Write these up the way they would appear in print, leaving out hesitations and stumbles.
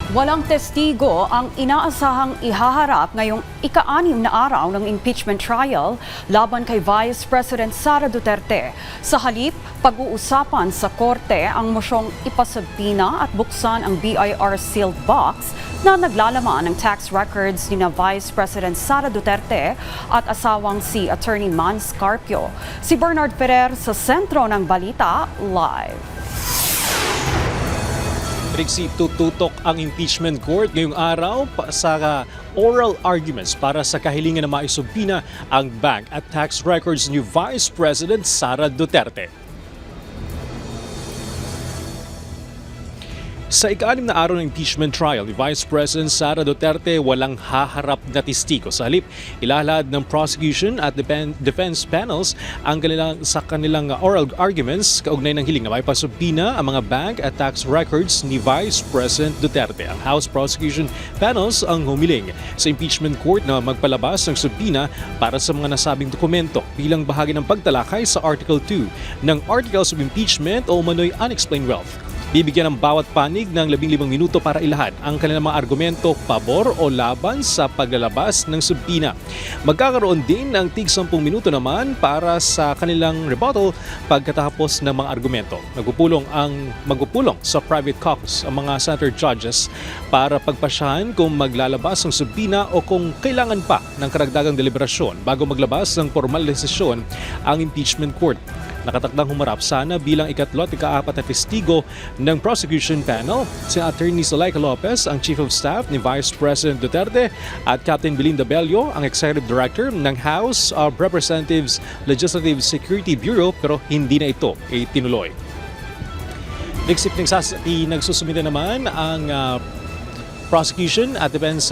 Walang testigo ang inaasahang ihaharap ngayong ika-6 na araw ng impeachment trial laban kay Vice President Sara Duterte. Sa halip, pag-uusapan sa korte ang mosyong ipasubpina at buksan ang BIR sealed box na naglalaman ng tax records ni na Vice President Sara Duterte at asawang si Attorney Mans Carpio. Si Bernard Ferrer sa sentro ng balita, live. Tututok ang impeachment court ngayong araw sa oral arguments para sa kahilingan na maisubpina ang bank at tax records ni Vice President Sara Duterte. Sa ika-6 na araw ng impeachment trial ni Vice President Sara Duterte, walang haharap na testigo. Sa halip, ilalahad ng prosecution at defense panels ang kanilang oral arguments kaugnay ng hiling na may pasubpina ang mga bank at tax records ni Vice President Duterte. Ang House Prosecution Panels ang humiling sa impeachment court na magpalabas ng subpina para sa mga nasabing dokumento bilang bahagi ng pagtalakay sa Article 2 ng Articles of Impeachment o umano'y unexplained wealth. Bibigyan ng bawat panig ng 15 minuto para ilahad ang kanilang mga argumento pabor o laban sa paglalabas ng subpina. Magkakaroon din ng tig 10 minuto naman para sa kanilang rebuttal pagkatapos ng mga argumento. Magpupulong sa private caucus ang mga senator judges para pagpasyahan kung maglalabas ng subpina o kung kailangan pa ng karagdagang deliberasyon bago maglabas ng formal desisyon ang impeachment court. Nakatakdang humarap sana bilang ikatlo at ika-4 na testigo ng prosecution panel si Attorney Zuleika Lopez, ang Chief of Staff ni Vice President Duterte, at Captain Belinda Bello, ang Executive Director ng House of Representatives Legislative Security Bureau, pero hindi na ito tinuloy. Nagsusumite naman ang prosecution at defense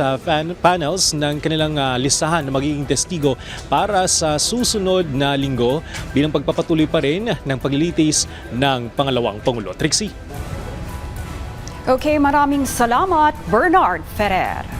panels ng kanilang listahan na magiging testigo para sa susunod na linggo bilang pagpapatuloy pa rin ng paglilitis ng pangalawang Pangulo. Trixie. Okay, maraming salamat, Bernard Ferrer.